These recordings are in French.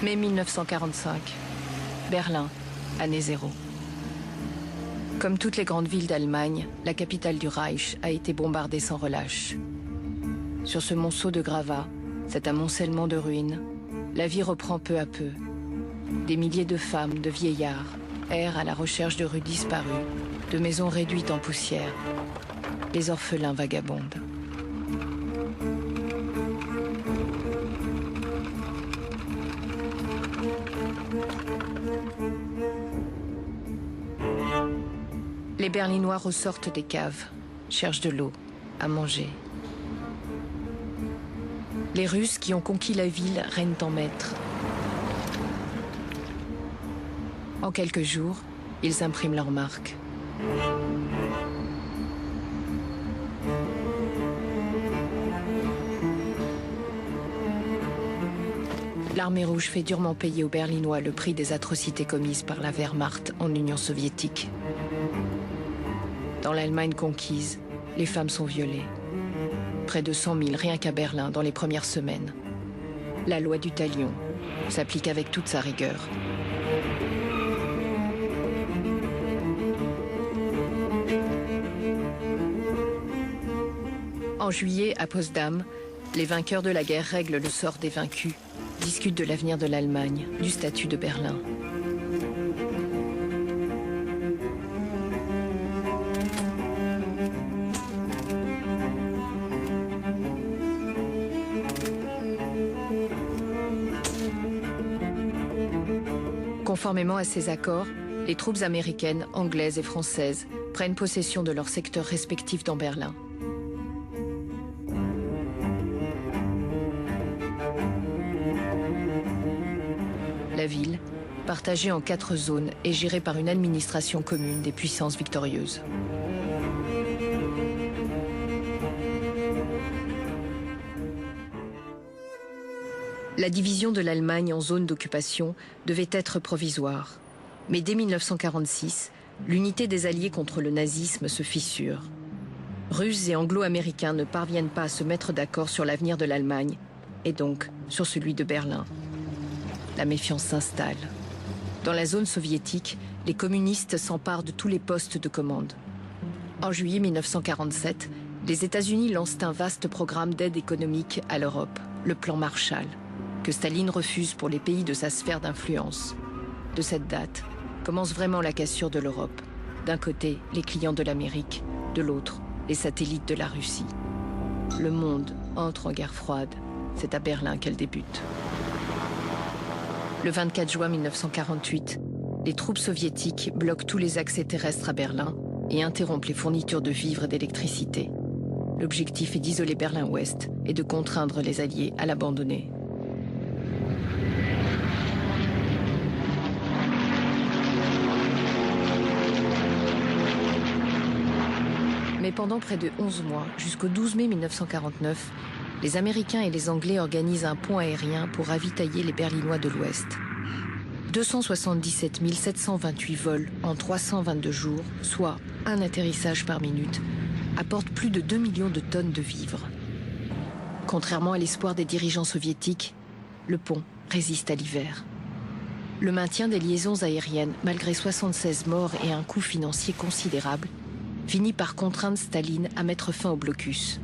Mai 1945. Berlin, année zéro. Comme toutes les grandes villes d'Allemagne, la capitale du Reich a été bombardée sans relâche. Sur ce monceau de gravats, cet amoncellement de ruines, la vie reprend peu à peu. Des milliers de femmes, de vieillards, errent à la recherche de rues disparues, de maisons réduites en poussière. Les orphelins vagabondent. Les Berlinois ressortent des caves, cherchent de l'eau, à manger. Les Russes qui ont conquis la ville règnent en maîtres. En quelques jours, ils impriment leur marque. L'armée rouge fait durement payer aux Berlinois le prix des atrocités commises par la Wehrmacht en Union soviétique. Dans l'Allemagne conquise, les femmes sont violées. Près de 100 000 rien qu'à Berlin dans les premières semaines. La loi du talion s'applique avec toute sa rigueur. En juillet, à Potsdam, les vainqueurs de la guerre règlent le sort des vaincus, discutent de l'avenir de l'Allemagne, du statut de Berlin. Conformément à ces accords, les troupes américaines, anglaises et françaises prennent possession de leurs secteurs respectifs dans Berlin. La ville, partagée en 4 zones, est gérée par une administration commune des puissances victorieuses. La division de l'Allemagne en zones d'occupation devait être provisoire. Mais dès 1946, l'unité des Alliés contre le nazisme se fissure. Russes et Anglo-Américains ne parviennent pas à se mettre d'accord sur l'avenir de l'Allemagne, et donc sur celui de Berlin. La méfiance s'installe. Dans la zone soviétique, les communistes s'emparent de tous les postes de commande. En juillet 1947, les États-Unis lancent un vaste programme d'aide économique à l'Europe, le plan Marshall, que Staline refuse pour les pays de sa sphère d'influence. De cette date, commence vraiment la cassure de l'Europe. D'un côté, les clients de l'Amérique, de l'autre, les satellites de la Russie. Le monde entre en guerre froide. C'est à Berlin qu'elle débute. Le 24 juin 1948, les troupes soviétiques bloquent tous les accès terrestres à Berlin et interrompent les fournitures de vivres et d'électricité. L'objectif est d'isoler Berlin-Ouest et de contraindre les Alliés à l'abandonner. Mais pendant près de 11 mois, jusqu'au 12 mai 1949, les Américains et les Anglais organisent un pont aérien pour ravitailler les Berlinois de l'Ouest. 277 728 vols en 322 jours, soit un atterrissage par minute, apportent plus de 2 millions de tonnes de vivres. Contrairement à l'espoir des dirigeants soviétiques, le pont résiste à l'hiver. Le maintien des liaisons aériennes, malgré 76 morts et un coût financier considérable, finit par contraindre Staline à mettre fin au blocus.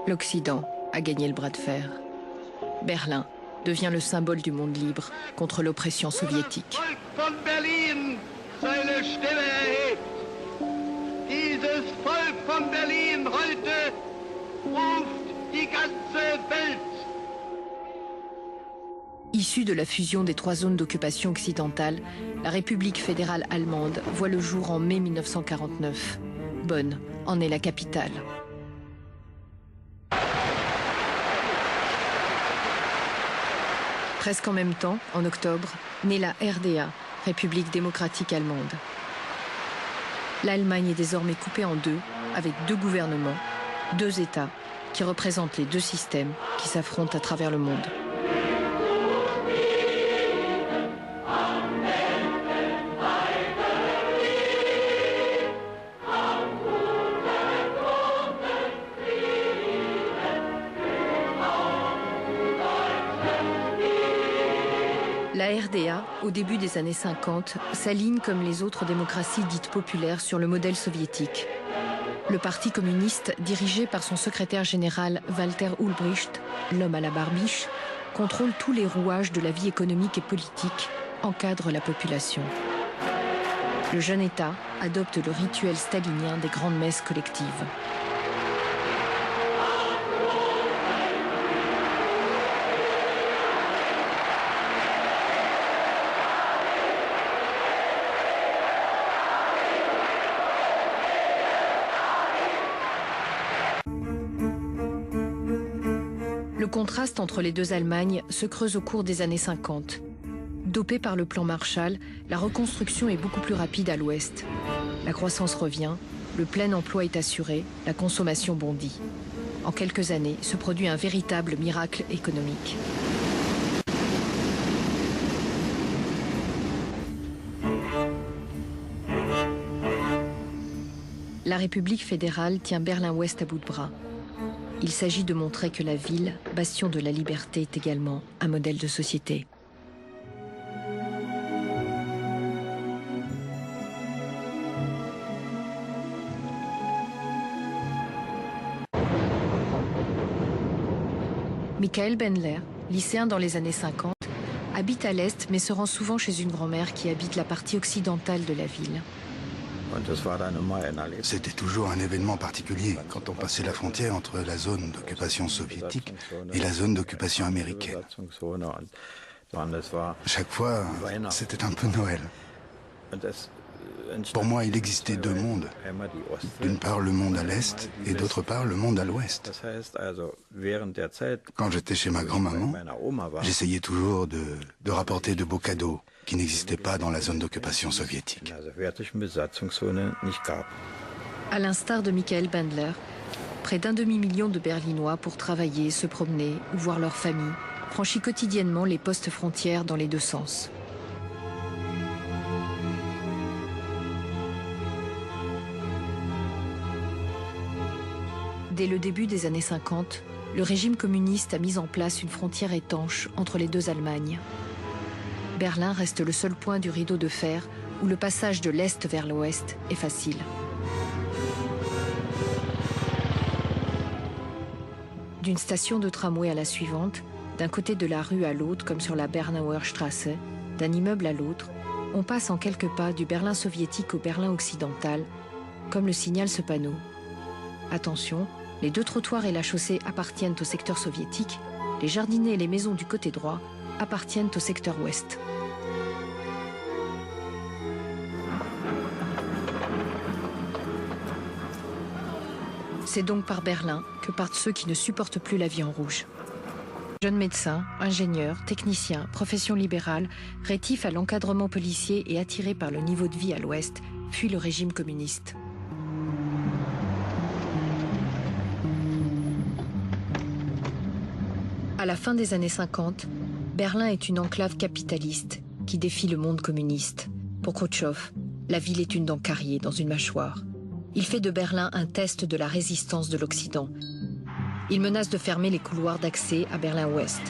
L'Occident a gagné le bras de fer. Berlin devient le symbole du monde libre contre l'oppression soviétique. Dieses Volk von Berlin heute ruft die ganze Welt. Issue de la fusion des 3 zones d'occupation occidentale, la République fédérale allemande voit le jour en mai 1949. Bonn en est la capitale. Presque en même temps, en octobre, naît la RDA, République démocratique allemande. L'Allemagne est désormais coupée en deux, avec 2 gouvernements, 2 États, qui représentent les 2 systèmes qui s'affrontent à travers le monde. La RDA, au début des années 50, s'aligne comme les autres démocraties dites populaires sur le modèle soviétique. Le Parti communiste, dirigé par son secrétaire général Walter Ulbricht, l'homme à la barbiche, contrôle tous les rouages de la vie économique et politique, encadre la population. Le jeune État adopte le rituel stalinien des grandes messes collectives. Le contraste entre les deux Allemagnes se creuse au cours des années 50. Dopée par le plan Marshall, la reconstruction est beaucoup plus rapide à l'ouest. La croissance revient, le plein emploi est assuré, la consommation bondit. En quelques années, se produit un véritable miracle économique. La République fédérale tient Berlin-Ouest à bout de bras. Il s'agit de montrer que la ville, bastion de la liberté, est également un modèle de société. Michael Bendler, lycéen dans les années 50, habite à l'est mais se rend souvent chez une grand-mère qui habite la partie occidentale de la ville. C'était toujours un événement particulier quand on passait la frontière entre la zone d'occupation soviétique et la zone d'occupation américaine. Chaque fois, c'était un peu Noël. Pour moi, il existait deux mondes. D'une part, le monde à l'est et d'autre part, le monde à l'ouest. Quand j'étais chez ma grand-maman, j'essayais toujours de rapporter de beaux cadeaux qui n'existaient pas dans la zone d'occupation soviétique. À l'instar de Michael Bendler, près d'un demi-million de Berlinois pour travailler, se promener ou voir leur famille franchit quotidiennement les postes frontières dans les deux sens. Dès le début des années 50, le régime communiste a mis en place une frontière étanche entre les deux Allemagnes. Berlin reste le seul point du rideau de fer où le passage de l'Est vers l'Ouest est facile. D'une station de tramway à la suivante, d'un côté de la rue à l'autre comme sur la Bernauer Straße, d'un immeuble à l'autre, on passe en quelques pas du Berlin soviétique au Berlin occidental, comme le signale ce panneau. Attention, les deux trottoirs et la chaussée appartiennent au secteur soviétique, les jardinets et les maisons du côté droit appartiennent au secteur ouest. C'est donc par Berlin que partent ceux qui ne supportent plus la vie en rouge. Jeunes médecins, ingénieurs, techniciens, professions libérales, rétifs à l'encadrement policier et attirés par le niveau de vie à l'ouest, fuient le régime communiste. À la fin des années 50, Berlin est une enclave capitaliste qui défie le monde communiste. Pour Khrouchtchev, la ville est une dent carriée dans une mâchoire. Il fait de Berlin un test de la résistance de l'Occident. Il menace de fermer les couloirs d'accès à Berlin-Ouest.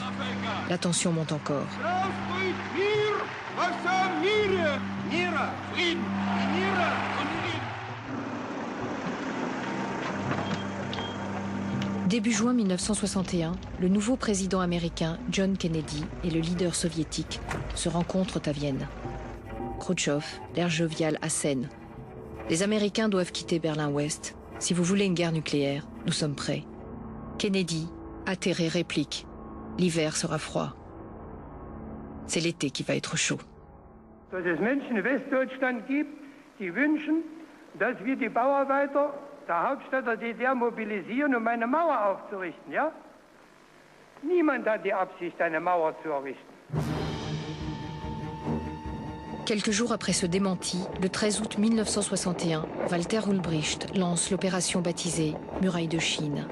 La tension monte encore. Début juin 1961, le nouveau président américain John Kennedy et le leader soviétique se rencontrent à Vienne. Khrouchtchev, l'air jovial, assène. Les Américains doivent quitter Berlin-Ouest. Si vous voulez une guerre nucléaire, nous sommes prêts. Kennedy, atterré, réplique. L'hiver sera froid. C'est l'été qui va être chaud. Dass es Menschen in Westdeutschland gibt, die wünschen, dass wir die Bauarbeiter der Hauptstadt der DDR mobilisieren, um eine Mauer aufzurichten, ja? Niemand hat die Absicht, eine Mauer zu errichten. Quelques jours après ce démenti, le 13 août 1961, Walter Ulbricht lance l'opération baptisée Muraille de Chine.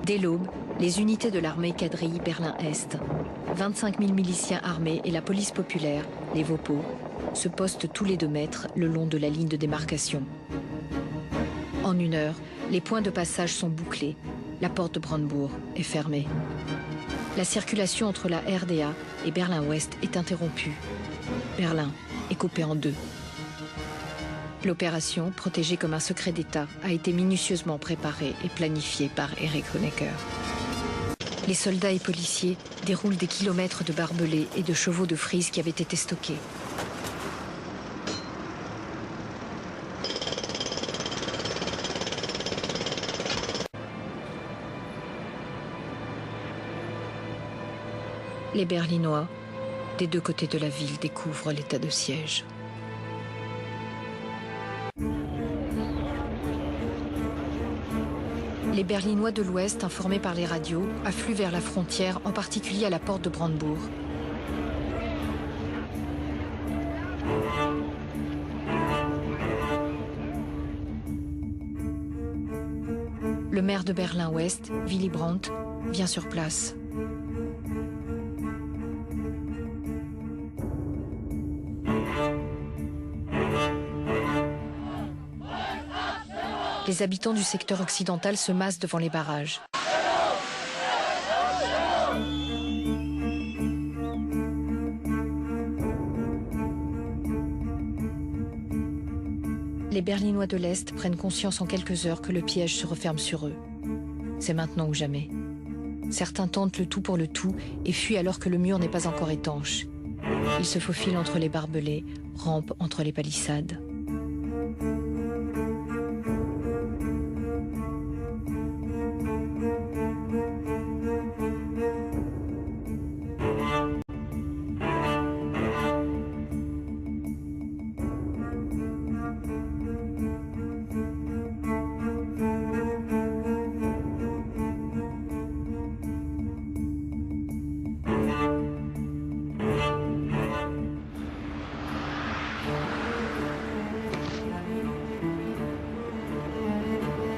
Dès l'aube, les unités de l'armée quadrillent Berlin-Est. 25 000 miliciens armés et la police populaire, les Vopos, se postent tous les 2 mètres le long de la ligne de démarcation. En 1 heure, les points de passage sont bouclés. La porte de Brandebourg est fermée. La circulation entre la RDA et Berlin-Ouest est interrompue. Berlin est coupé en deux. L'opération, protégée comme un secret d'État, a été minutieusement préparée et planifiée par Erich Honecker. Les soldats et policiers déroulent des kilomètres de barbelés et de chevaux de frise qui avaient été stockés. Les Berlinois, des deux côtés de la ville, découvrent l'état de siège. Les Berlinois de l'Ouest, informés par les radios, affluent vers la frontière, en particulier à la porte de Brandebourg. Le maire de Berlin-Ouest, Willy Brandt, vient sur place. Les habitants du secteur occidental se massent devant les barrages. Les Berlinois de l'Est prennent conscience en quelques heures que le piège se referme sur eux. C'est maintenant ou jamais. Certains tentent le tout pour le tout et fuient alors que le mur n'est pas encore étanche. Ils se faufilent entre les barbelés, rampent entre les palissades.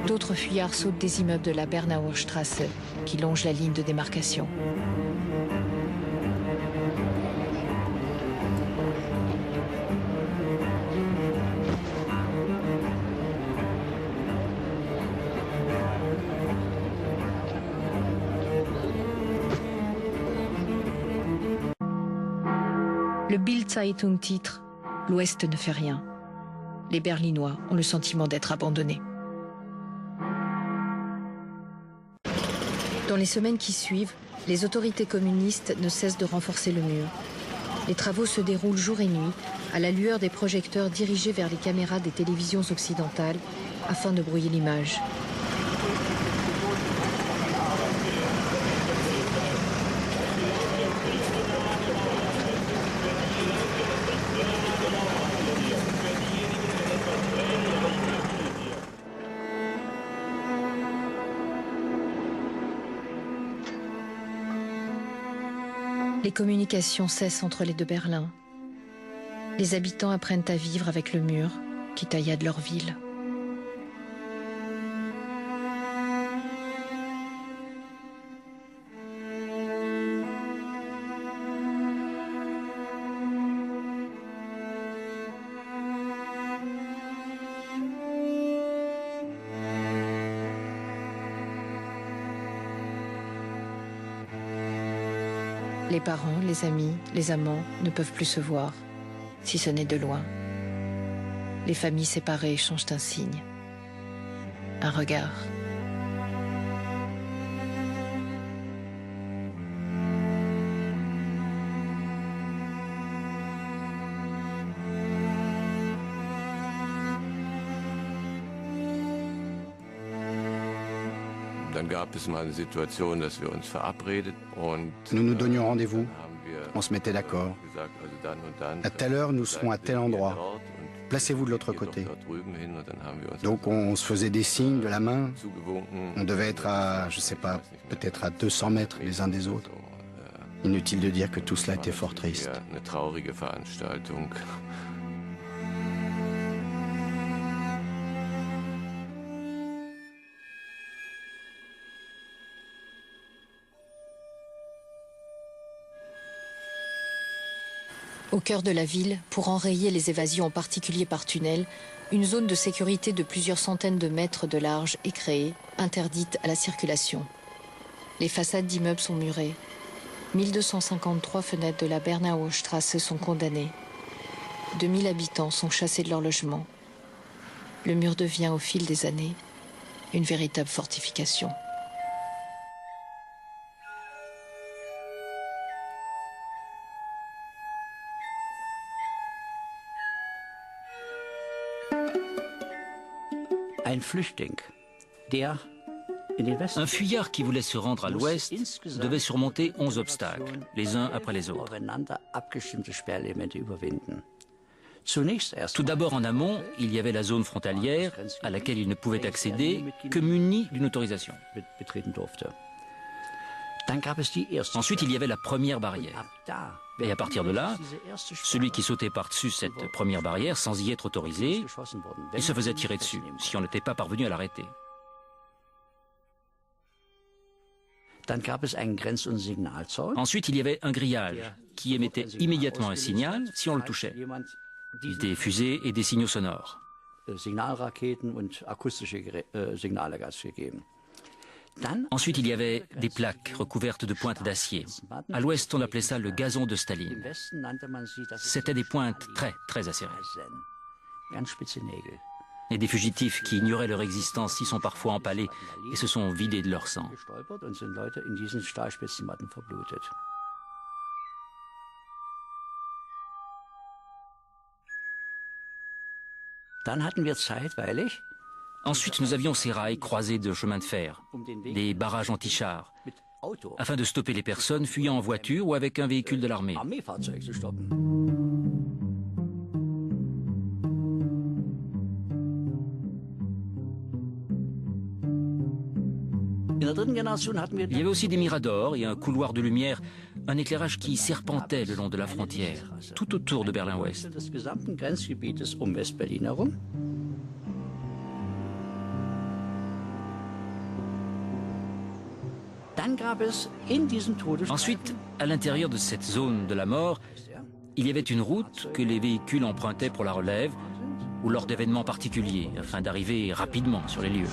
D'autres fuyards sautent des immeubles de la Bernauer Straße qui longent la ligne de démarcation. Le Bild-Zeitung titre « L'Ouest ne fait rien ». Les Berlinois ont le sentiment d'être abandonnés. Dans les semaines qui suivent, les autorités communistes ne cessent de renforcer le mur. Les travaux se déroulent jour et nuit, à la lueur des projecteurs dirigés vers les caméras des télévisions occidentales, afin de brouiller l'image. Les communications cessent entre les deux Berlins. Les habitants apprennent à vivre avec le mur qui taillade leur ville. Les parents, les amis, les amants ne peuvent plus se voir, si ce n'est de loin. Les familles séparées échangent un signe, un regard. Nous nous donnions rendez-vous, on se mettait d'accord. À telle heure, nous serons à tel endroit. Placez-vous de l'autre côté. Donc on se faisait des signes de la main. On devait être à, je sais pas, peut-être à 200 mètres les uns des autres. Inutile de dire que tout cela était fort triste. Au cœur de la ville, pour enrayer les évasions en particulier par tunnel, une zone de sécurité de plusieurs centaines de mètres de large est créée, interdite à la circulation. Les façades d'immeubles sont murées. 1253 fenêtres de la Bernauer Straße sont condamnées. 2000 habitants sont chassés de leur logement. Le mur devient au fil des années une véritable fortification. Un fuyard qui voulait se rendre à l'ouest devait surmonter 11 obstacles, les uns après les autres. Tout d'abord en amont, il y avait la zone frontalière à laquelle il ne pouvait accéder que muni d'une autorisation. Ensuite, il y avait la première barrière. Et à partir de là, celui qui sautait par-dessus cette première barrière sans y être autorisé, il se faisait tirer dessus si on n'était pas parvenu à l'arrêter. Ensuite, il y avait un grillage qui émettait immédiatement un signal si on le touchait. Des fusées et des signaux sonores. Ensuite, il y avait des plaques recouvertes de pointes d'acier. À l'ouest, on appelait ça le gazon de Staline. C'était des pointes très acérées. Et des fugitifs qui ignoraient leur existence s'y sont parfois empalés et se sont vidés de leur sang. Ensuite, nous avions ces rails croisés de chemins de fer, des barrages anti-chars, afin de stopper les personnes fuyant en voiture ou avec un véhicule de l'armée. Il y avait aussi des miradors et un couloir de lumière, un éclairage qui serpentait le long de la frontière, tout autour de Berlin-Ouest. Ensuite, à l'intérieur de cette zone de la mort, il y avait une route que les véhicules empruntaient pour la relève ou lors d'événements particuliers, afin d'arriver rapidement sur les lieux.